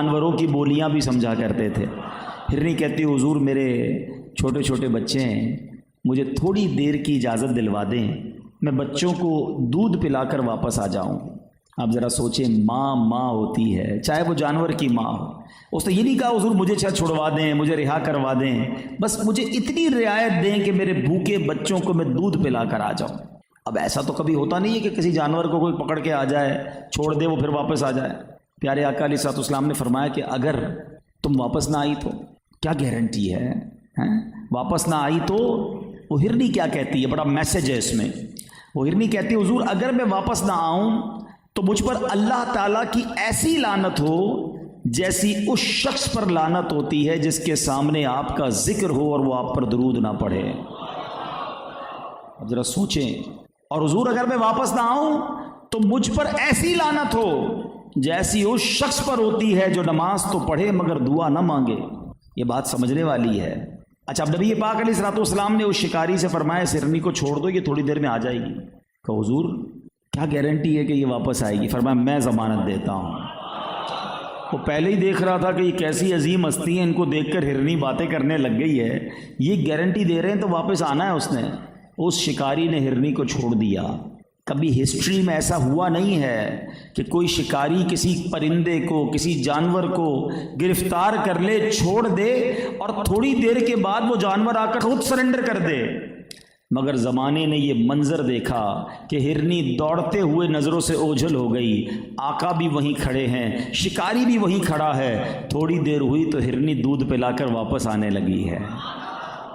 جانوروں کی بولیاں بھی سمجھا کرتے تھے۔ ہرنی کہتی حضور میرے چھوٹے چھوٹے بچے ہیں، مجھے تھوڑی دیر کی اجازت دلوا دیں، میں بچوں کو دودھ پلا کر واپس آ جاؤں۔ آپ ذرا سوچیں، ماں ہوتی ہے، چاہے وہ جانور کی ماں ہو۔ اس نے یہ نہیں کہا حضور مجھے چھڑوا دیں، مجھے رہا کروا دیں، بس مجھے اتنی رعایت دیں کہ میرے بھوکے بچوں کو میں دودھ پلا کر آ جاؤں۔ اب ایسا تو کبھی ہوتا نہیں ہے کہ کسی جانور کو کوئی پکڑ کے آ جائے، چھوڑ دے، وہ پھر واپس آ جائے۔ پیارے آقا علیہ الصلوۃ والسلام نے فرمایا کہ اگر تم واپس نہ آئی تو کیا گارنٹی ہے؟ واپس نہ آئی تو وہ ہرنی کیا کہتی ہے، بڑا میسج ہے اس میں۔ وہ ہرنی کہتی ہے حضور اگر میں واپس نہ آؤں تو مجھ پر اللہ تعالیٰ کی ایسی لعنت ہو جیسی اس شخص پر لعنت ہوتی ہے جس کے سامنے آپ کا ذکر ہو اور وہ آپ پر درود نہ پڑھے۔ اب ذرا سوچیں، اور حضور اگر میں واپس نہ آؤں تو مجھ پر ایسی لعنت ہو جیسی اس شخص پر ہوتی ہے جو نماز تو پڑھے مگر دعا نہ مانگے۔ یہ بات سمجھنے والی ہے۔ اچھا، اب نبی پاک علیہ الصلوۃ والسلام نے اس شکاری سے فرمایا اس ہرنی کو چھوڑ دو، یہ تھوڑی دیر میں آ جائے گی۔ کہ حضور کیا گارنٹی ہے کہ یہ واپس آئے گی؟ فرمایا میں ضمانت دیتا ہوں۔ وہ پہلے ہی دیکھ رہا تھا کہ یہ کیسی عظیم ہستی ہے، ان کو دیکھ کر ہرنی باتیں کرنے لگ گئی ہے، یہ گارنٹی دے رہے ہیں تو واپس آنا ہے اس نے۔ اس شکاری نے ہرنی کو چھوڑ دیا۔ کبھی ہسٹری میں ایسا ہوا نہیں ہے کہ کوئی شکاری کسی پرندے کو، کسی جانور کو گرفتار کر لے، چھوڑ دے اور تھوڑی دیر کے بعد وہ جانور آ کر خود سرنڈر کر دے۔ مگر زمانے نے یہ منظر دیکھا کہ ہرنی دوڑتے ہوئے نظروں سے اوجھل ہو گئی، آقا بھی وہیں کھڑے ہیں، شکاری بھی وہیں کھڑا ہے۔ تھوڑی دیر ہوئی تو ہرنی دودھ پلا کر واپس آنے لگی ہے۔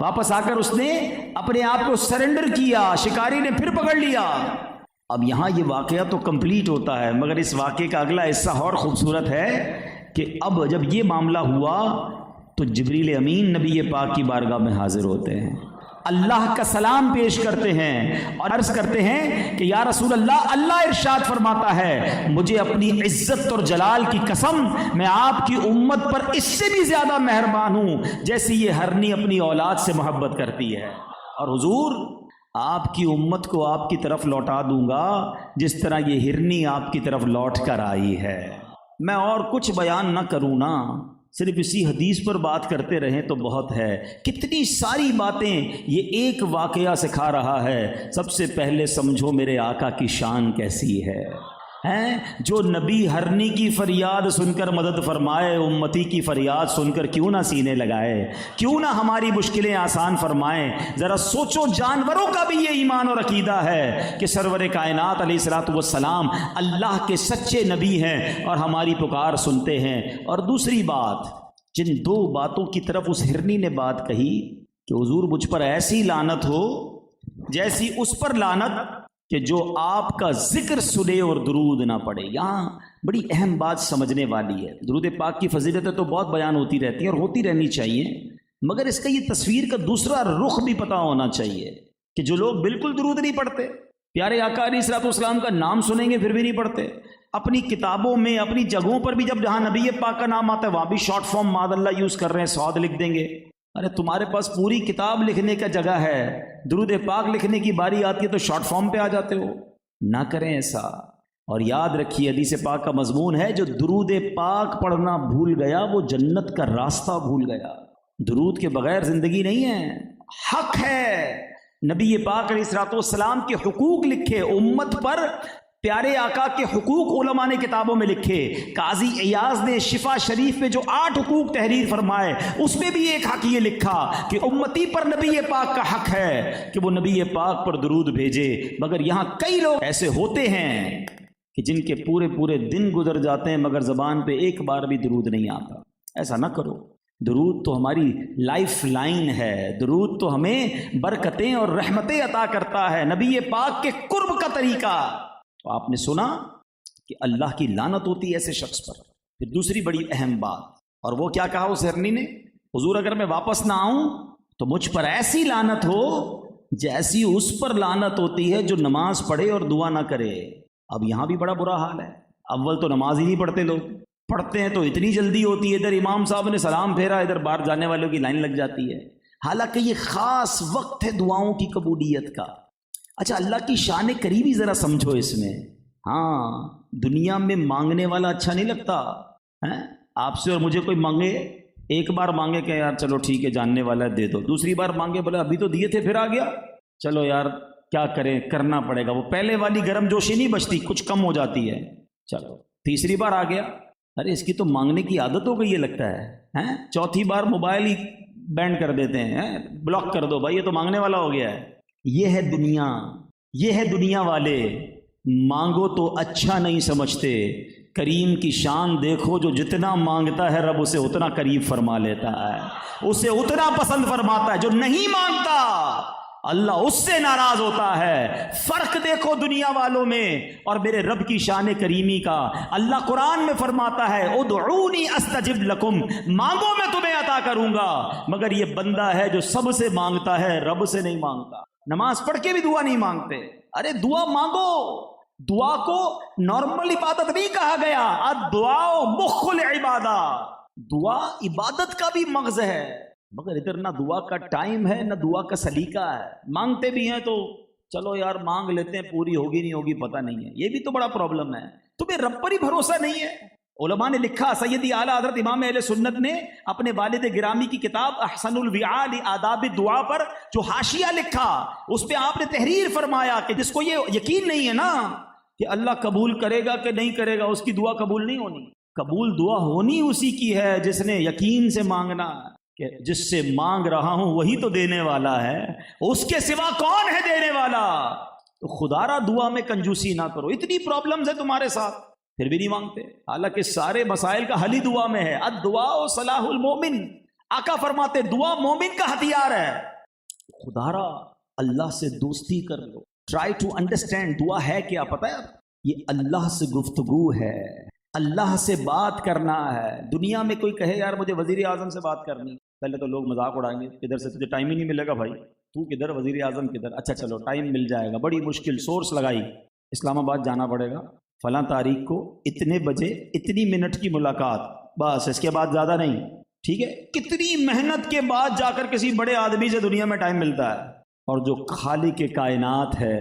واپس آ کر اس نے اپنے آپ کو سرنڈر کیا، شکاری نے پھر پکڑ لیا۔ اب یہاں یہ واقعہ تو کمپلیٹ ہوتا ہے، مگر اس واقعے کا اگلا حصہ اور خوبصورت ہے کہ اب جب یہ معاملہ ہوا تو جبریل امین نبی پاک کی بارگاہ میں حاضر ہوتے ہیں، اللہ کا سلام پیش کرتے ہیں اور عرض کرتے ہیں کہ یا رسول اللہ، اللہ ارشاد فرماتا ہے مجھے اپنی عزت اور جلال کی قسم میں آپ کی امت پر اس سے بھی زیادہ مہربان ہوں جیسے یہ ہرنی اپنی اولاد سے محبت کرتی ہے، اور حضور آپ کی امت کو آپ کی طرف لوٹا دوں گا جس طرح یہ ہرنی آپ کی طرف لوٹ کر آئی ہے۔ میں اور کچھ بیان نہ کروں نا، صرف اسی حدیث پر بات کرتے رہیں تو بہت ہے۔ کتنی ساری باتیں یہ ایک واقعہ سکھا رہا ہے۔ سب سے پہلے سمجھو میرے آقا کی شان کیسی ہے، جو نبی ہرنی کی فریاد سن کر مدد فرمائے، امتی کی فریاد سن کر کیوں نہ سینے لگائے، کیوں نہ ہماری مشکلیں آسان فرمائیں۔ ذرا سوچو، جانوروں کا بھی یہ ایمان اور عقیدہ ہے کہ سرور کائنات علیہ الصلوۃ والسلام اللہ کے سچے نبی ہیں اور ہماری پکار سنتے ہیں۔ اور دوسری بات، جن دو باتوں کی طرف اس ہرنی نے بات کہی کہ حضور مجھ پر ایسی لعنت ہو جیسی اس پر لعنت کہ جو آپ کا ذکر سنے اور درود نہ پڑے۔ یہاں بڑی اہم بات سمجھنے والی ہے۔ درود پاک کی فضیلتیں تو بہت بیان ہوتی رہتی ہیں اور ہوتی رہنی چاہیے، مگر اس کا یہ تصویر کا دوسرا رخ بھی پتہ ہونا چاہیے کہ جو لوگ بالکل درود نہیں پڑھتے، پیارے آقا علیہ الصلوۃ والسلام کا نام سنیں گے پھر بھی نہیں پڑھتے، اپنی کتابوں میں، اپنی جگہوں پر بھی جہاں نبی پاک کا نام آتا ہے وہاں بھی شارٹ فارم ماد اللہ یوز کر رہے ہیں، سعود لکھ دیں گے۔ ارے تمہارے پاس پوری کتاب لکھنے کا جگہ ہے، درود پاک لکھنے کی باری آتی ہے تو شارٹ فارم پہ آ جاتے ہو۔ نہ کریں ایسا۔ اور یاد رکھیے حدیث پاک کا مضمون ہے جو درود پاک پڑھنا بھول گیا وہ جنت کا راستہ بھول گیا۔ درود کے بغیر زندگی نہیں ہے، حق ہے۔ نبی پاک علیہ الصلوۃ والسلام کے حقوق لکھے امت پر، پیارے آقا کے حقوق علماء نے کتابوں میں لکھے۔ قاضی ایاز نے شفا شریف میں جو 8 حقوق تحریر فرمائے اس میں بھی ایک حق یہ لکھا کہ امتی پر نبی پاک کا حق ہے کہ وہ نبی پاک پر درود بھیجے۔ مگر یہاں کئی لوگ ایسے ہوتے ہیں کہ جن کے پورے دن گزر جاتے ہیں مگر زبان پہ ایک بار بھی درود نہیں آتا۔ ایسا نہ کرو۔ درود تو ہماری لائف لائن ہے، درود تو ہمیں برکتیں اور رحمتیں عطا کرتا ہے، نبی پاک کے قرب کا طریقہ۔ تو آپ نے سنا کہ اللہ کی لعنت ہوتی ہے ایسے شخص پر۔ پھر دوسری بڑی اہم بات، اور وہ کیا کہا اس ہرنی نے، حضور اگر میں واپس نہ آؤں تو مجھ پر ایسی لعنت ہو جیسی اس پر لعنت ہوتی ہے جو نماز پڑھے اور دعا نہ کرے۔ اب یہاں بھی بڑا برا حال ہے۔ اول تو نماز ہی نہیں پڑھتے لوگ، پڑھتے ہیں تو اتنی جلدی ہوتی ہے، ادھر امام صاحب نے سلام پھیرا، ادھر باہر جانے والوں کی لائن لگ جاتی ہے، حالانکہ یہ خاص وقت ہے دعاؤں کی قبولیت کا۔ اچھا، اللہ کی شان قریبی ذرا سمجھو اس میں۔ ہاں، دنیا میں مانگنے والا اچھا نہیں لگتا، آپ سے اور مجھے کوئی مانگے، ایک بار مانگے کہ یار چلو ٹھیک ہے جاننے والا ہے دے دو، دوسری بار مانگے بولے ابھی تو دیے تھے پھر آ گیا، چلو یار کیا کریں کرنا پڑے گا، وہ پہلے والی گرم جوشی نہیں بچتی، کچھ کم ہو جاتی ہے، چلو تیسری بار آ گیا، ارے اس کی تو مانگنے کی عادت ہو گئی ہے لگتا ہے، چوتھی بار موبائل ہی بینڈ کر دیتے ہیں، بلاک کر دو بھائی یہ تو مانگنے والا ہو گیا ہے۔ یہ ہے دنیا، یہ ہے دنیا والے، مانگو تو اچھا نہیں سمجھتے، کریم کی شان دیکھو جو جتنا مانگتا ہے رب اسے اتنا قریب فرما لیتا ہے، اسے اتنا پسند فرماتا ہے، جو نہیں مانگتا اللہ اس سے ناراض ہوتا ہے۔ فرق دیکھو دنیا والوں میں اور میرے رب کی شان کریمی کا۔ اللہ قرآن میں فرماتا ہے ادعونی استجب لکم، مانگو میں تمہیں عطا کروں گا، مگر یہ بندہ ہے جو سب سے مانگتا ہے رب سے نہیں مانگتا، نماز پڑھ کے بھی دعا نہیں مانگتے۔ ارے دعا مانگو، دعا کو نارمل عبادت نہیں کہا گیا، الدعاء مخ العبادہ، دعا عبادت کا بھی مغز ہے، مگر ادھر نہ دعا کا ٹائم ہے نہ دعا کا سلیقہ ہے، مانگتے بھی ہیں تو چلو یار مانگ لیتے ہیں، پوری ہوگی نہیں ہوگی پتہ نہیں ہے، یہ بھی تو بڑا پرابلم ہے، تمہیں رب پر ہی بھروسہ نہیں ہے۔ علماء نے لکھا، سیدی اعلیٰ حضرت امام اہل سنت نے اپنے والد گرامی کی کتاب احسن الوعاء لآداب الدعاء پر جو حاشیہ لکھا اس پہ آپ نے تحریر فرمایا کہ جس کو یہ یقین نہیں ہے نا کہ اللہ قبول کرے گا کہ نہیں کرے گا، اس کی دعا قبول نہیں ہونی۔ قبول دعا ہونی اسی کی ہے جس نے یقین سے مانگنا کہ جس سے مانگ رہا ہوں وہی تو دینے والا ہے، اس کے سوا کون ہے دینے والا؟ تو خدا را دعا میں کنجوسی نہ کرو، اتنی پرابلمز ہے تمہارے ساتھ پھر بھی نہیں مانگتے، حالانکہ سارے مسائل کا حل ہی دعا میں ہے۔ الدعاء صلاح المومن، آقا فرماتے دعا مومن کا ہتھیار ہے۔ خدا را اللہ سے دوستی کر لو، ٹرائی ٹو انڈرسٹینڈ دعا ہے کیا، پتہ ہے یہ اللہ سے گفتگو ہے، اللہ سے بات کرنا ہے۔ دنیا میں کوئی کہے یار مجھے وزیر اعظم سے بات کرنی، پہلے تو لوگ مذاق اڑائیں گے، کدھر سے تجھے ٹائم ہی نہیں ملے گا بھائی، تو کدھر وزیر اعظم کدھر، اچھا چلو ٹائم مل جائے گا، بڑی مشکل سورس لگائی، اسلام آباد جانا پڑے گا فلاں تاریخ کو اتنے بجے اتنی منٹ کی ملاقات، بس اس کے بعد زیادہ نہیں، ٹھیک ہے۔ کتنی محنت کے بعد جا کر کسی بڑے آدمی سے دنیا میں ٹائم ملتا ہے، اور جو خالق کائنات ہے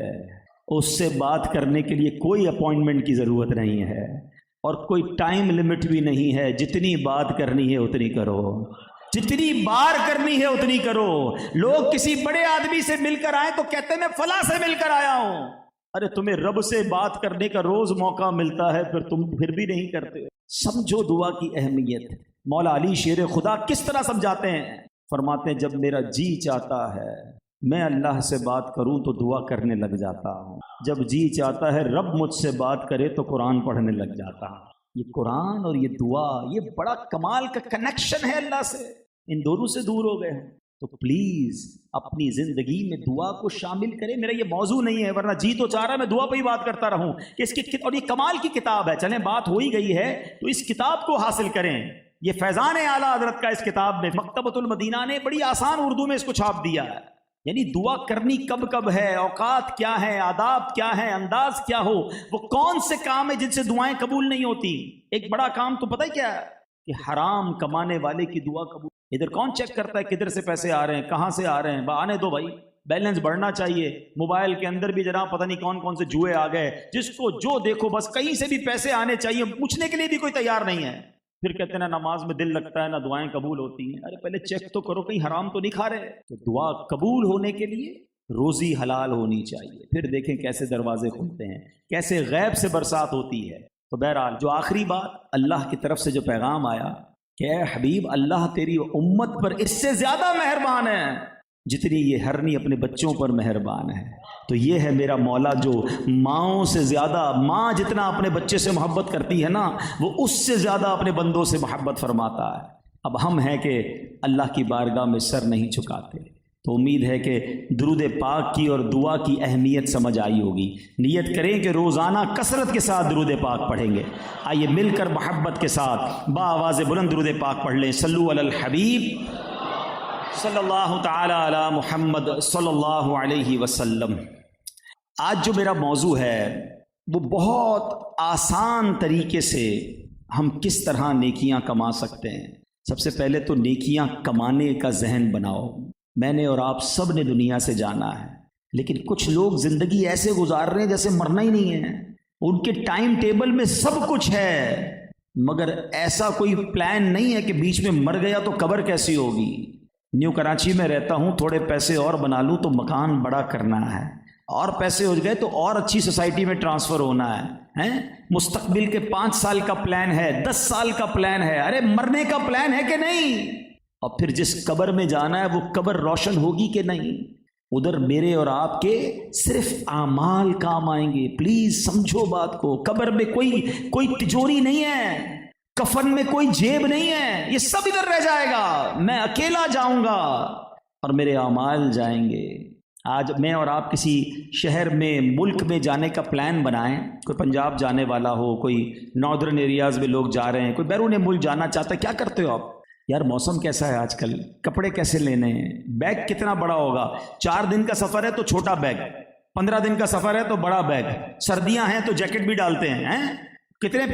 اس سے بات کرنے کے لیے کوئی اپوائنٹمنٹ کی ضرورت نہیں ہے اور کوئی ٹائم لمٹ بھی نہیں ہے، جتنی بات کرنی ہے اتنی کرو، جتنی بار کرنی ہے اتنی کرو۔ لوگ کسی بڑے آدمی سے مل کر آئے تو کہتے ہیں میں فلاں سے مل کر آیا ہوں، ارے تمہیں رب سے بات کرنے کا روز موقع ملتا ہے تم پھر بھی نہیں کرتے۔ سمجھو دعا کی اہمیت۔ مولا علی شیر خدا کس طرح سمجھاتے ہیں، فرماتے ہیں جب میرا جی چاہتا ہے میں اللہ سے بات کروں تو دعا کرنے لگ جاتا ہوں، جب جی چاہتا ہے رب مجھ سے بات کرے تو قرآن پڑھنے لگ جاتا ہوں۔ یہ قرآن اور یہ دعا یہ بڑا کمال کا کنیکشن ہے اللہ سے، ان دونوں سے دور ہو گئے ہیں۔ تو پلیز اپنی زندگی میں دعا کو شامل کریں۔ میرا یہ موضوع نہیں ہے، ورنہ جی تو چاہ رہا ہے میں دعا پہ ہی بات کرتا رہوں کہ اس کی، اور یہ کمال کی کتاب ہے، چلیں بات ہو ہی گئی ہے تو اس کتاب کو حاصل کریں۔ یہ فیضان اعلیٰ حضرت کا اس کتاب میں مکتبۃ المدینہ نے بڑی آسان اردو میں اس کو چھاپ دیا ہے، یعنی دعا کرنی کب کب ہے، اوقات کیا ہے، آداب کیا ہے، انداز کیا ہو، وہ کون سے کام ہیں جن سے دعائیں قبول نہیں ہوتی۔ ایک بڑا کام تو پتہ ہی کیا ہے کہ حرام کمانے والے کی دعا قبول۔ ادھر کون چیک کرتا ہے کدھر سے پیسے آ رہے ہیں، کہاں سے آ رہے ہیں، آنے دو بھائی، بیلنس بڑھنا چاہیے۔ موبائل کے اندر بھی جناب پتہ نہیں کون کون سے جوئے آ گئے، جس کو جو دیکھو بس کہیں سے بھی پیسے آنے چاہیے، پوچھنے کے لیے بھی کوئی تیار نہیں ہے۔ پھر کہتے ہیں نہ نماز میں دل لگتا ہے نہ دعائیں قبول ہوتی ہیں۔ ارے پہلے چیک تو کرو کہیں حرام تو نہیں کھا رہے۔ تو دعا قبول ہونے کے لیے روزی حلال ہونی چاہیے، پھر دیکھیں کیسے دروازے کھلتے ہیں، کیسے غیب سے برسات ہوتی ہے۔ تو بہرحال جو آخری بات اللہ کی طرف سے جو پیغام آیا کہ اے حبیب اللہ تیری امت پر اس سے زیادہ مہربان ہے جتنی یہ ہرنی اپنے بچوں پر مہربان ہے۔ تو یہ ہے میرا مولا جو ماؤں سے زیادہ، ماں جتنا اپنے بچے سے محبت کرتی ہے نا وہ اس سے زیادہ اپنے بندوں سے محبت فرماتا ہے۔ اب ہم ہیں کہ اللہ کی بارگاہ میں سر نہیں جھکاتے، تو امید ہے کہ درود پاک کی اور دعا کی اہمیت سمجھ آئی ہوگی۔ نیت کریں کہ روزانہ کثرت کے ساتھ درود پاک پڑھیں گے۔ آئیے مل کر محبت کے ساتھ بآواز بلند درود پاک پڑھ لیں۔ صلو علی الحبیب صلی اللہ تعالی علی محمد صلی اللہ علیہ وسلم۔ آج جو میرا موضوع ہے وہ بہت آسان طریقے سے ہم کس طرح نیکیاں کما سکتے ہیں۔ سب سے پہلے تو نیکیاں کمانے کا ذہن بناؤ۔ میں نے اور آپ سب نے دنیا سے جانا ہے، لیکن کچھ لوگ زندگی ایسے گزار رہے ہیں جیسے مرنا ہی نہیں ہے۔ ان کے ٹائم ٹیبل میں سب کچھ ہے مگر ایسا کوئی پلان نہیں ہے کہ بیچ میں مر گیا تو قبر کیسی ہوگی. نیو کراچی میں رہتا ہوں، تھوڑے پیسے اور بنا لوں تو مکان بڑا کرنا ہے، اور پیسے ہو گئے تو اور اچھی سوسائٹی میں ٹرانسفر ہونا ہے. مستقبل کے 5 سال کا پلان ہے، 10 سال کا پلان ہے. ارے مرنے کا پلان ہے کہ نہیں؟ اور پھر جس قبر میں جانا ہے وہ قبر روشن ہوگی کہ نہیں؟ ادھر میرے اور آپ کے صرف اعمال کام آئیں گے. پلیز سمجھو بات کو. قبر میں کوئی تجوری نہیں ہے، کفن میں کوئی جیب نہیں ہے، یہ سب ادھر رہ جائے گا. میں اکیلا جاؤں گا اور میرے اعمال جائیں گے. آج میں اور آپ کسی شہر میں، ملک میں جانے کا پلان بنائیں. کوئی پنجاب جانے والا ہو، کوئی ناردرن ایریاز میں لوگ جا رہے ہیں، کوئی بیرون ملک جانا چاہتا ہے. کیا کرتے ہو آپ؟ یار موسم کیسا ہے آج کل، کپڑے کیسے لینے ہیں، بیگ کتنا بڑا ہوگا. 4 دن کا سفر ہے تو چھوٹا بیگ، 15 دن کا سفر ہے تو بڑا بیگ، سردیاں ہیں تو جیکٹ بھی ڈالتے ہیں.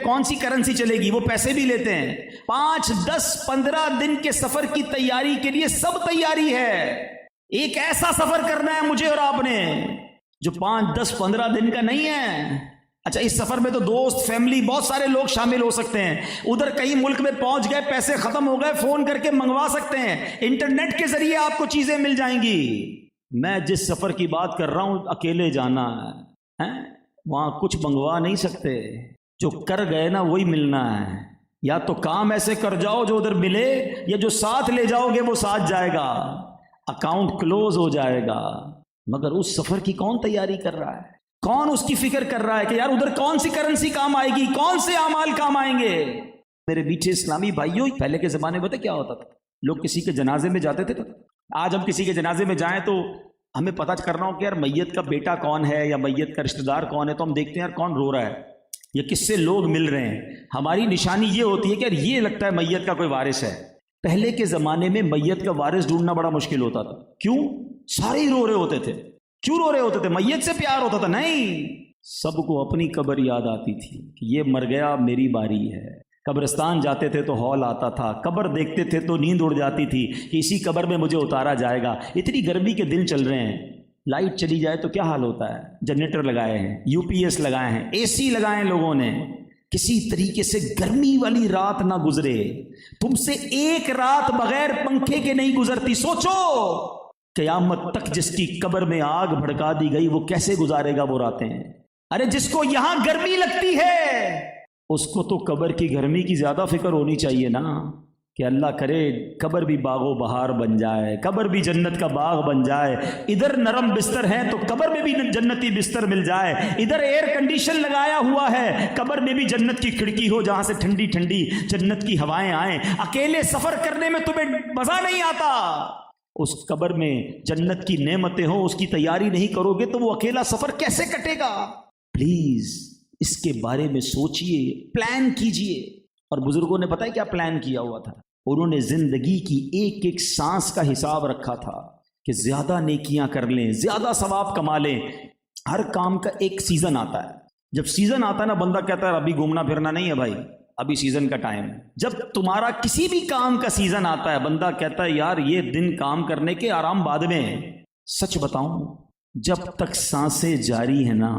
کون سی کرنسی چلے گی، وہ پیسے بھی لیتے ہیں. 5 10 15 دن کے سفر کی تیاری کے لیے سب تیاری ہے. ایک ایسا سفر کرنا ہے مجھے اور آپ نے جو 5 10 15 دن کا نہیں ہے. اچھا، اس سفر میں تو دوست، فیملی، بہت سارے لوگ شامل ہو سکتے ہیں. ادھر کئی ملک میں پہنچ گئے، پیسے ختم ہو گئے، فون کر کے منگوا سکتے ہیں. انٹرنیٹ کے ذریعے آپ کو چیزیں مل جائیں گی. میں جس سفر کی بات کر رہا ہوں اکیلے جانا ہے، وہاں کچھ منگوا نہیں سکتے. جو کر گئے نا وہی ملنا ہے. یا تو کام ایسے کر جاؤ جو ادھر ملے، یا جو ساتھ لے جاؤ گے وہ ساتھ جائے گا. اکاؤنٹ کلوز ہو جائے گا. مگر اس سفر کی کون تیاری کر رہا ہے؟ کون اس کی فکر کر رہا ہے کہ یار ادھر کون سی کرنسی کام آئے گی، کون سے اعمال کام آئیں گے؟ میرے میٹھے اسلامی بھائیوں، پہلے کے زمانے میں کیا ہوتا تھا؟ لوگ کسی کے جنازے میں جاتے تھے. آج ہم کسی کے جنازے میں جائیں تو ہمیں پتہ کرنا ہو کہ یار میت کا بیٹا کون ہے یا میت کا رشتہ دار کون ہے، تو ہم دیکھتے ہیں یار کون رو رہا ہے یا کس سے لوگ مل رہے ہیں. ہماری نشانی یہ ہوتی ہے کہ یار یہ لگتا ہے میت کا کوئی وارث ہے. پہلے کے زمانے میں میت کا وارث ڈھونڈنا بڑا مشکل ہوتا تھا. کیوں؟ سارے ہی رو رہے ہوتے تھے. کیوں رو رہے ہوتے تھے؟ میت سے پیار ہوتا تھا؟ نہیں، سب کو اپنی قبر یاد آتی تھی کہ یہ مر گیا، میری باری ہے. قبرستان جاتے تھے تو ہال آتا تھا، قبر دیکھتے تھے تو نیند اڑ جاتی تھی کہ اسی قبر میں مجھے اتارا جائے گا. اتنی گرمی کے دن چل رہے ہیں، لائٹ چلی جائے تو کیا حال ہوتا ہے؟ جنریٹر لگائے ہیں، UPS لگائے ہیں، AC لگائے ہیں لوگوں نے. کسی طریقے سے گرمی والی رات نہ گزرے. تم سے ایک رات بغیر پنکھے کے نہیں گزرتی. سوچو قیامت تک جس کی قبر میں آگ بھڑکا دی گئی وہ کیسے گزارے گا وہ راتیں. ارے جس کو یہاں گرمی لگتی ہے اس کو تو قبر کی گرمی کی زیادہ فکر ہونی چاہیے نا، کہ اللہ کرے قبر بھی باغ و بہار بن جائے، قبر بھی جنت کا باغ بن جائے. ادھر نرم بستر ہے تو قبر میں بھی جنتی بستر مل جائے. ادھر ایئر کنڈیشن لگایا ہوا ہے، قبر میں بھی جنت کی کھڑکی ہو جہاں سے ٹھنڈی ٹھنڈی جنت کی ہوائیں آئیں. اکیلے سفر کرنے میں تمہیں مزہ نہیں آتا، اس قبر میں جنت کی نعمتیں ہوں، اس کی تیاری نہیں کرو گے تو وہ اکیلا سفر کیسے کٹے گا؟ پلیز اس کے بارے میں سوچئے، پلان کیجئے. اور بزرگوں نے پتہ ہے کیا پلان کیا ہوا تھا؟ انہوں نے زندگی کی ایک ایک سانس کا حساب رکھا تھا کہ زیادہ نیکیاں کر لیں، زیادہ ثواب کما لیں. ہر کام کا ایک سیزن آتا ہے. جب سیزن آتا ہے نا، بندہ کہتا ہے ابھی گھومنا پھرنا نہیں ہے بھائی، ابھی سیزن کا ٹائم ہے. جب تمہارا کسی بھی کام کا سیزن آتا ہے، بندہ کہتا ہے یار یہ دن کام کرنے کے، آرام بعد میں. سچ بتاؤں، جب تک سانسیں جاری ہے نا،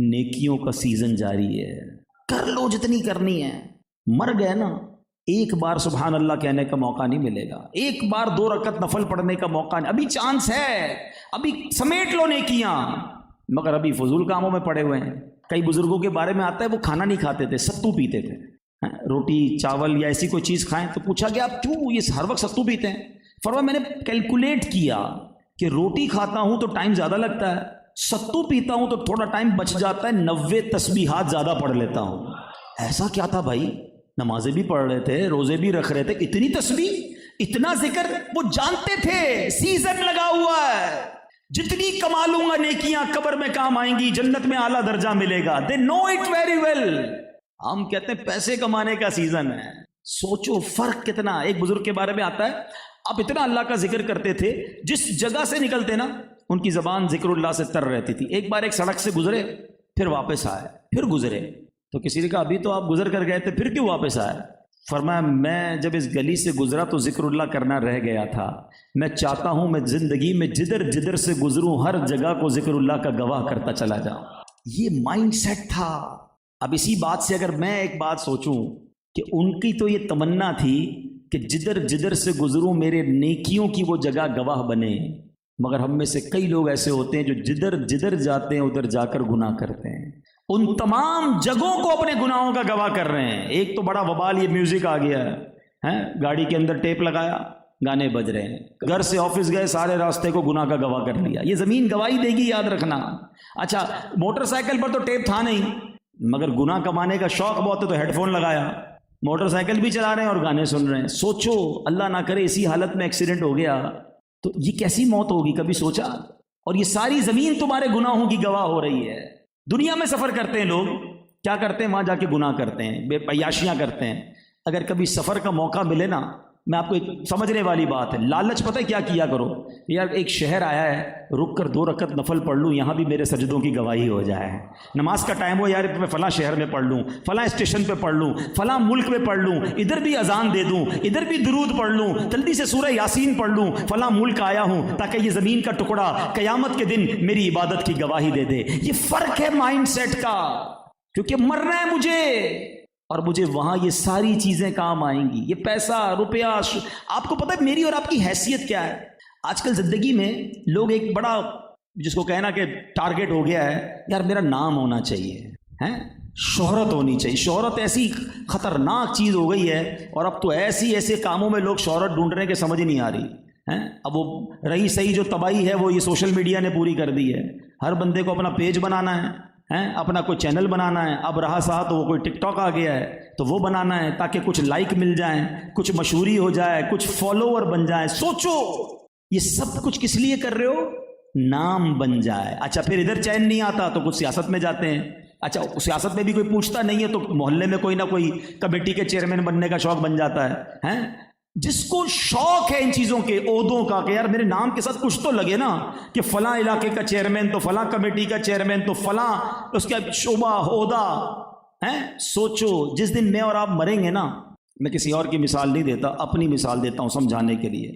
نیکیوں کا سیزن جاری ہے. کر لو جتنی کرنی ہے. مر گئے نا، ایک بار سبحان اللہ کہنے کا موقع نہیں ملے گا، ایک بار 2 رکعت نفل پڑھنے کا موقع نہیں. ابھی چانس ہے، ابھی سمیٹ لو نیکیاں. مگر ابھی فضول کاموں میں پڑے ہوئے ہیں. کئی بزرگوں کے بارے میں آتا ہے وہ کھانا نہیں کھاتے تھے، ستو پیتے تھے. روٹی چاول یا ایسی کوئی چیز کھائیں تو پوچھا کہ آپ کیوں یہ ہر وقت ستو پیتے ہیں؟ فرمایا میں نے کیلکولیٹ کیا کہ روٹی کھاتا ہوں تو ٹائم زیادہ لگتا ہے، ستو پیتا ہوں تو تھوڑا ٹائم بچ جاتا ہے، 90 تسبیحات زیادہ پڑھ لیتا ہوں. ایسا کیا تھا بھائی؟ نمازیں بھی پڑھ رہے تھے، روزے بھی رکھ رہے تھے، اتنی تسبیح، اتنا ذکر. وہ جانتے تھے سیزن لگا ہوا ہے، جتنی کما لوں گا نیکیاں قبر میں کام آئیں گی، جنت میں اعلیٰ درجہ ملے گا. دے نو اٹ ویری ویل. ہم کہتے ہیں پیسے کمانے کا سیزن ہے. سوچو فرق کتنا. ایک بزرگ کے بارے میں آتا ہے آپ اتنا اللہ کا ذکر کرتے تھے، جس جگہ سے نکلتے نا ان کی زبان ذکر اللہ سے تر رہتی تھی. ایک بار ایک سڑک سے گزرے، پھر واپس آئے، پھر گزرے تو کسی نے کہا ابھی تو آپ گزر کر گئے تھے، پھر کیوں واپس آئے؟ فرمایا میں جب اس گلی سے گزرا تو ذکر اللہ کرنا رہ گیا تھا. میں چاہتا ہوں میں زندگی میں جدھر جدھر سے گزروں ہر جگہ کو ذکر اللہ کا گواہ کرتا چلا جاؤں. یہ مائنڈ سیٹ تھا. اب اسی بات سے اگر میں ایک بات سوچوں کہ ان کی تو یہ تمنا تھی کہ جدھر جدھر سے گزروں میرے نیکیوں کی وہ جگہ گواہ بنے، مگر ہم میں سے کئی لوگ ایسے ہوتے ہیں جو جدھر جدھر جاتے ہیں ادھر جا کر گناہ کرتے ہیں، ان تمام جگہوں کو اپنے گناہوں کا گواہ کر رہے ہیں۔ ایک تو بڑا وبال یہ میوزک آ گیا ہے، گاڑی کے اندر ٹیپ لگایا، گانے بج رہے ہیں، گھر سے آفس گئے، سارے راستے کو گناہ کا گواہ کر لیا۔ یہ زمین گواہی دے گی، یاد رکھنا۔ اچھا، موٹر سائیکل پر تو ٹیپ تھا نہیں، مگر گناہ کمانے کا شوق بہت ہے تو ہیڈ فون لگایا، موٹر سائیکل بھی چلا رہے ہیں اور گانے سن رہے ہیں۔ سوچو، اللہ نہ کرے اسی حالت میں ایکسیڈنٹ ہو گیا تو یہ کیسی موت ہوگی، کبھی سوچا؟ اور یہ ساری زمین تمہارے گناہوں کی گواہ ہو رہی ہے۔ دنیا میں سفر کرتے ہیں لوگ، کیا کرتے ہیں؟ وہاں جا کے گناہ کرتے ہیں، بے عیاشیاں کرتے ہیں۔ اگر کبھی سفر کا موقع ملے نا، میں آپ کو ایک سمجھنے والی بات ہے، لالچ پتہ ہے کیا کیا کرو؟ یار ایک شہر آیا ہے، رک کر 2 رکعت نفل پڑھ لوں، یہاں بھی میرے سجدوں کی گواہی ہو جائے۔ نماز کا ٹائم ہو، یار میں فلاں شہر میں پڑھ لوں، فلاں اسٹیشن پہ پڑھ لوں، فلاں ملک میں پڑھ لوں، ادھر بھی اذان دے دوں، ادھر بھی درود پڑھ لوں، جلدی سے سورہ یاسین پڑھ لوں، فلاں ملک آیا ہوں تاکہ یہ زمین کا ٹکڑا قیامت کے دن میری عبادت کی گواہی دے دے۔ یہ فرق ہے مائنڈ سیٹ کا، کیونکہ مرنا ہے مجھے، اور مجھے وہاں یہ ساری چیزیں کام آئیں گی، یہ پیسہ روپیہ۔ آپ کو پتہ ہے میری اور آپ کی حیثیت کیا ہے؟ آج کل زندگی میں لوگ ایک بڑا، جس کو کہنا کہ ٹارگٹ ہو گیا ہے، یار میرا نام ہونا چاہیے، شہرت ہونی چاہیے۔ شہرت ایسی خطرناک چیز ہو گئی ہے، اور اب تو ایسے کاموں میں لوگ شہرت ڈھونڈ رہے ہیں کہ سمجھ نہیں آ رہی۔ اب وہ رہی صحیح جو تباہی ہے وہ یہ سوشل میڈیا نے پوری کر دی ہے۔ ہر بندے کو اپنا پیج بنانا ہے، اپنا کوئی چینل بنانا ہے، اب رہا سا تو وہ کوئی ٹک ٹاک آ گیا ہے تو وہ بنانا ہے تاکہ کچھ لائک مل جائیں، کچھ مشہوری ہو جائے، کچھ فالوور بن جائیں۔ سوچو، یہ سب کچھ کس لیے کر رہے ہو؟ نام بن جائے۔ اچھا، پھر ادھر چین نہیں آتا تو کچھ سیاست میں جاتے ہیں۔ اچھا، سیاست میں بھی کوئی پوچھتا نہیں ہے تو محلے میں کوئی نہ کوئی کمیٹی کے چیئرمین بننے کا شوق بن جاتا ہے۔ جس کو شوق ہے ان چیزوں کے، عہدوں کا، کہ یار میرے نام کے ساتھ کچھ تو لگے نا، کہ فلاں علاقے کا چیئرمین تو فلاں کمیٹی کا چیئرمین تو فلاں اس کا شعبہ عہدہ ہے۔ سوچو، جس دن میں اور آپ مریں گے نا، میں کسی اور کی مثال نہیں دیتا، اپنی مثال دیتا ہوں سمجھانے کے لیے۔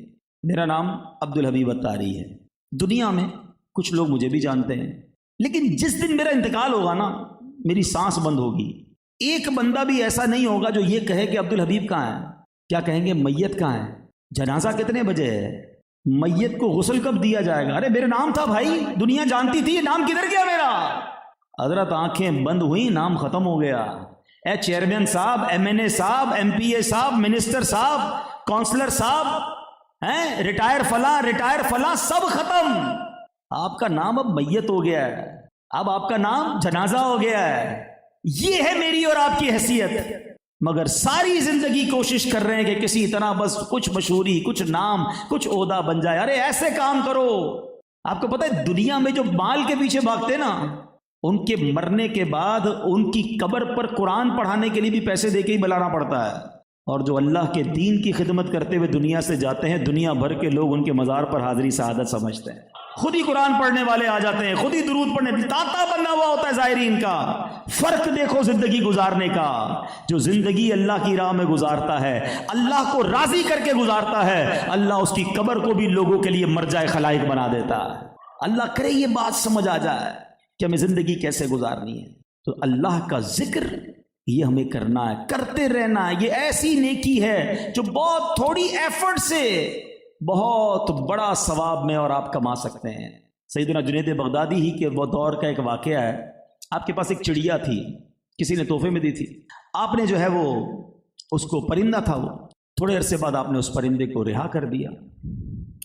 میرا نام عبدالحبیب اتاری ہے، دنیا میں کچھ لوگ مجھے بھی جانتے ہیں، لیکن جس دن میرا انتقال ہوگا نا، میری سانس بند ہوگی، ایک بندہ بھی ایسا نہیں ہوگا جو یہ کہے کہ عبدالحبیب کہاں ہے۔ کیا کہیں گے؟ میت کہاں ہے؟ جنازہ کتنے بجے ہے؟ میت کو غسل کب دیا جائے گا؟ ارے میرا نام تھا بھائی، دنیا جانتی تھی، یہ نام کدھر گیا میرا؟ حضرت آنکھیں بند ہوئی، نام ختم ہو گیا۔ اے چیئرمین صاحب، ایم این اے صاحب، ایم پی اے صاحب، منسٹر صاحب، کونسلر صاحب، ریٹائر فلاں سب ختم۔ آپ کا نام اب میت ہو گیا ہے، اب آپ کا نام جنازہ ہو گیا ہے۔ یہ ہے میری اور آپ کی حیثیت۔ مگر ساری زندگی کوشش کر رہے ہیں کہ کسی طرح بس کچھ مشہوری، کچھ نام، کچھ عہدہ بن جائے۔ ارے ایسے کام کرو۔ آپ کو پتہ ہے دنیا میں جو مال کے پیچھے بھاگتے نا، ان کے مرنے کے بعد ان کی قبر پر قرآن پڑھانے کے لیے بھی پیسے دے کے ہی بلانا پڑتا ہے، اور جو اللہ کے دین کی خدمت کرتے ہوئے دنیا سے جاتے ہیں، دنیا بھر کے لوگ ان کے مزار پر حاضری سعادت سمجھتے ہیں۔ خود ہی قرآن پڑھنے والے آ جاتے ہیں، خود ہی درود پڑھنے، تاتا بنا ہوا ہوتا ہے زائرین کا۔ فرق دیکھو زندگی گزارنے کا۔ جو زندگی اللہ کی راہ میں گزارتا ہے، اللہ کو راضی کر کے گزارتا ہے، اللہ اس کی قبر کو بھی لوگوں کے لیے مرجع خلائق بنا دیتا ہے۔ اللہ کرے یہ بات سمجھ آ جائے کہ ہمیں زندگی کیسے گزارنی ہے، تو اللہ کا ذکر یہ ہمیں کرنا ہے، کرتے رہنا ہے۔ یہ ایسی نیکی ہے جو بہت تھوڑی ایفرٹ سے بہت بڑا ثواب میں اور آپ کما سکتے ہیں۔ سیدنا جنید بغدادی ہی کے وہ دور کا ایک واقعہ ہے۔ آپ کے پاس ایک چڑیا تھی، کسی نے تحفے میں دی تھی، آپ نے جو ہے وہ اس کو، پرندہ تھا وہ، تھوڑے عرصے بعد آپ نے اس پرندے کو رہا کر دیا،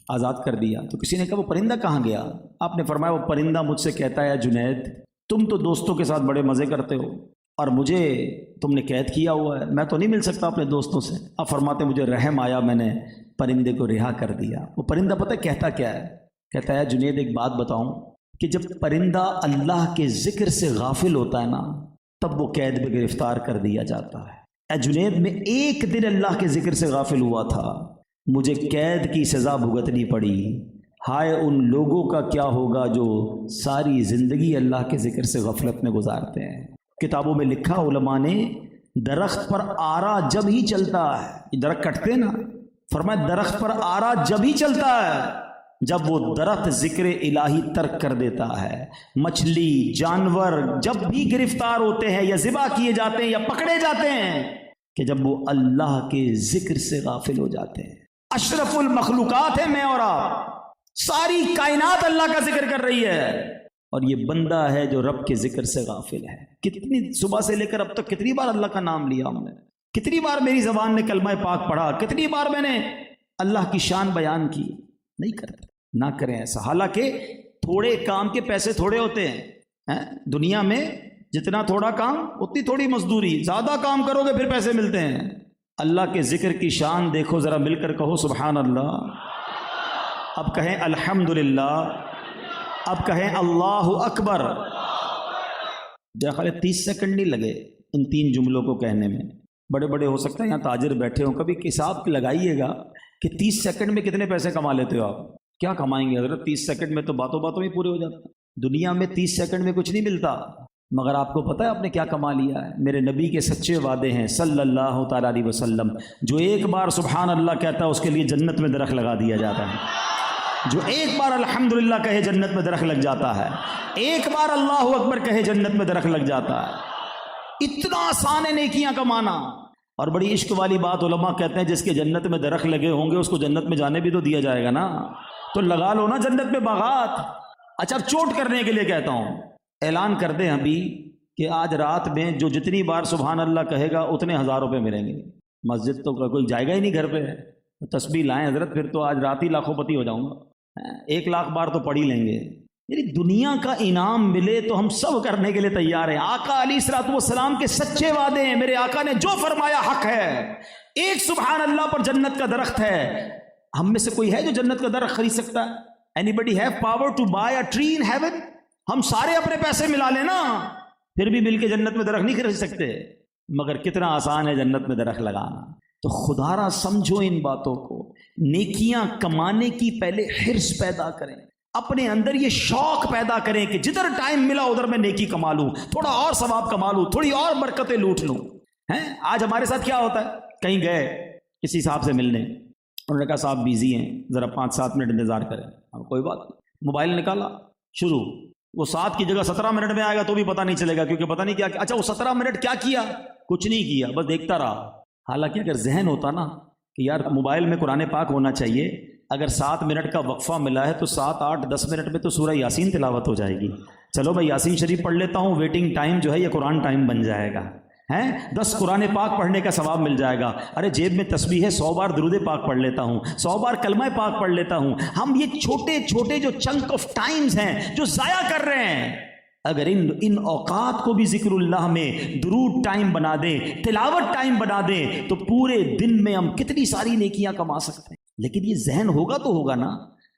آزاد کر دیا۔ تو کسی نے کہا وہ پرندہ کہاں گیا؟ آپ نے فرمایا وہ پرندہ مجھ سے کہتا ہے جنید تم تو دوستوں کے ساتھ بڑے مزے کرتے ہو اور مجھے تم نے قید کیا ہوا ہے، میں تو نہیں مل سکتا اپنے دوستوں سے۔ اب فرماتے مجھے رحم آیا، میں نے پرندے کو رہا کر دیا۔ وہ پرندہ پتہ کہتا کیا ہے؟ کہتا ہے جنید ایک بات بتاؤں کہ جب پرندہ اللہ کے ذکر سے غافل ہوتا ہے نا، تب وہ قید میں گرفتار کر دیا جاتا ہے۔ اے جنید میں ایک دن اللہ کے ذکر سے غافل ہوا تھا، مجھے قید کی سزا بھگتنی پڑی۔ ہائے ان لوگوں کا کیا ہوگا جو ساری زندگی اللہ کے ذکر سے غفلت میں گزارتے ہیں۔ کتابوں میں لکھا علماء نے، درخت پر آرا جب ہی چلتا ہے، درخت کٹتے نا، فرمایا درخت پر آرا جب ہی چلتا ہے جب وہ درخت ذکر الہی ترک کر دیتا ہے۔ مچھلی، جانور جب بھی گرفتار ہوتے ہیں یا ذبح کیے جاتے ہیں یا پکڑے جاتے ہیں، کہ جب وہ اللہ کے ذکر سے غافل ہو جاتے ہیں. اشرف المخلوقات ہے میں اور آپ، ساری کائنات اللہ کا ذکر کر رہی ہے، اور یہ بندہ ہے جو رب کے ذکر سے غافل ہے. کتنی صبح سے لے کر اب تک کتنی بار اللہ کا نام لیا ہم نے، کتنی بار میری زبان نے کلمہ پاک پڑھا، کتنی بار میں نے اللہ کی شان بیان کی. نہیں کرتے. نہ کریں ایسا. حالانکہ تھوڑے کام کے پیسے تھوڑے ہوتے ہیں دنیا میں، جتنا تھوڑا کام اتنی تھوڑی مزدوری، زیادہ کام کرو گے پھر پیسے ملتے ہیں. اللہ کے ذکر کی شان دیکھو ذرا، مل کر کہو سبحان اللہ. اب کہیں الحمدللہ، اب کہیں اللہ اکبر. خیال 30 سیکنڈ نہیں لگے ان 3 جملوں کو کہنے میں. بڑے بڑے ہو سکتا ہے یہاں تاجر بیٹھے ہوں، کبھی حساب لگائیے گا کہ 30 سیکنڈ میں کتنے پیسے کما لیتے ہو آپ. کیا کمائیں گے حضرت 30 سیکنڈ میں؟ تو باتوں باتوں میں پورے ہو جاتے ہیں. دنیا میں 30 سیکنڈ میں کچھ نہیں ملتا، مگر آپ کو پتہ ہے آپ نے کیا کما لیا ہے؟ میرے نبی کے سچے وعدے ہیں صلی اللہ تعالیٰ علیہ وسلم. جو ایک بار سبحان اللہ کہتا ہے اس کے لیے جنت میں درخت لگا دیا جاتا ہے. جو ایک بار الحمدللہ کہے جنت میں درخت لگ جاتا ہے. ایک بار اللہ اکبر کہے جنت میں درخت لگ جاتا ہے. اتنا آسان ہے نیکیاں کمانا. اور بڑی عشق والی بات علماء کہتے ہیں جس کے جنت میں درخت لگے ہوں گے اس کو جنت میں جانے بھی تو دیا جائے گا نا. تو لگا لو نا جنت میں باغات. اچھا اب چوٹ کرنے کے لیے کہتا ہوں، اعلان کر دیں ابھی کہ آج رات میں جو جتنی بار سبحان اللہ کہے گا اتنے 1000 روپے ملیں گے. مسجد تو کوئی جائے گا ہی نہیں گھر پہ. تسبیح لائیں حضرت، پھر تو آج رات ہی لاکھوں پتی ہو جاؤں گا. 1 لاکھ بار تو پڑھ ہی لیں گے. یعنی دنیا کا انعام ملے تو ہم سب کرنے کے لیے تیار ہیں. آقا علیہ الصلوۃ والسلام کے سچے وعدے ہیں. میرے آقا نے جو فرمایا حق ہے. ایک سبحان اللہ پر جنت کا درخت ہے. ہم میں سے کوئی ہے جو جنت کا درخت خرید سکتا ہے؟ Anybody have power to buy a tree in heaven? ہم سارے اپنے پیسے ملا لیں نا، پھر بھی مل کے جنت میں درخت نہیں خرید سکتے. مگر کتنا آسان ہے جنت میں درخت لگانا. تو خدا را سمجھو ان باتوں کو. نیکیاں کمانے کی پہلے حرص پیدا کریں، اپنے اندر یہ شوق پیدا کریں کہ جدھر ٹائم ملا ادھر میں نیکی کما لوں، تھوڑا اور ثواب کما لوں، تھوڑی اور برکتیں لوٹ لوں. آج ہمارے ساتھ کیا ہوتا ہے، کہیں گئے کسی صاحب سے ملنے، انہوں نے کہا صاحب بیزی ہیں، ذرا 5-7 منٹ انتظار کریں. اب کوئی بات نہیں، موبائل نکالا، شروع. وہ 7 کی جگہ 17 منٹ میں آئے گا تو بھی پتہ نہیں چلے گا، کیونکہ پتہ نہیں کیا. اچھا وہ 17 منٹ کیا کیا؟ کچھ نہیں کیا، بس دیکھتا رہا. حالانکہ اگر ذہن ہوتا نا کہ یار موبائل میں قرآن پاک ہونا چاہیے، اگر 7 منٹ کا وقفہ ملا ہے تو 7, 8, 10 منٹ میں تو سورہ یاسین تلاوت ہو جائے گی. چلو میں یاسین شریف پڑھ لیتا ہوں، ویٹنگ ٹائم جو ہے یہ قرآن ٹائم بن جائے گا. 10 قرآن پاک پڑھنے کا ثواب مل جائے گا. ارے جیب میں تسبیح ہے، 100 بار درود پاک پڑھ لیتا ہوں، 100 بار کلمہ پاک پڑھ لیتا ہوں. ہم یہ چھوٹے چھوٹے جو چنک آف ٹائمز ہیں جو ضائع کر رہے ہیں، اگر ان اوقات کو بھی ذکر اللہ میں درود ٹائم بنا دیں، تلاوت ٹائم بنا دیں، تو پورے دن میں ہم کتنی ساری نیکیاں کما سکتے ہیں. لیکن یہ ذہن ہوگا تو ہوگا نا،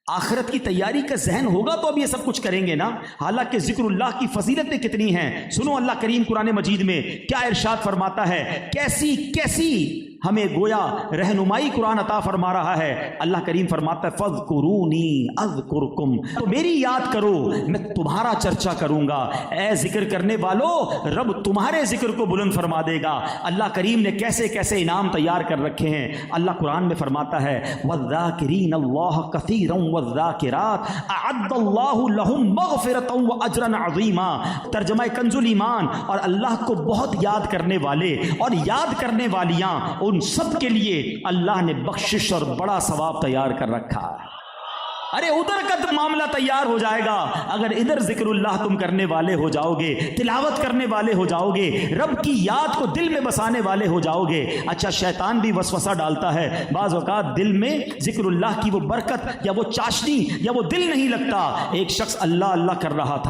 آخرت کی تیاری کا ذہن ہوگا تو اب یہ سب کچھ کریں گے نا. حالانکہ ذکر اللہ کی فضیلتیں کتنی ہیں. سنو اللہ کریم قرآن مجید میں کیا ارشاد فرماتا ہے، کیسی کیسی ہمیں گویا رہنمائی قرآن عطا فرما رہا ہے. اللہ کریم فرماتا ہے فَاذْكُرُونِي أَذْكُرْكُمْ، تو میری یاد کرو میں تمہارا چرچا کروں گا. اے ذکر کرنے والو، رب تمہارے ذکر کو بلند فرما دے گا. اللہ کریم نے کیسے کیسے انعام تیار کر رکھے ہیں. اللہ قرآن میں فرماتا ہے وَالذَّاكِرِينَ اللَّهَ كَثِيرًا وَالذَّاكِرَاتِ أَعَدَّ اللَّهُ لَهُمْ مَغْفِرَةً وَأَجْرًا عَظِيمًا. ترجمہ کنز الایمان، اور اللہ کو بہت یاد کرنے والے اور یاد کرنے والیاں، ان سب کے لیے اللہ نے بخشش اور بڑا ثواب تیار کر رکھا ہے. ارے ادھر کا تو معاملہ تیار ہو جائے گا اگر ادھر ذکر اللہ تم کرنے والے ہو جاؤ گے، تلاوت کرنے والے ہو جاؤ گے، رب کی یاد کو دل میں بسانے والے ہو جاؤ گے. اچھا شیطان بھی وسوسہ ڈالتا ہے بعض اوقات، دل میں ذکر اللہ کی وہ برکت یا وہ چاشنی یا وہ دل نہیں لگتا. ایک شخص اللہ اللہ کر رہا تھا،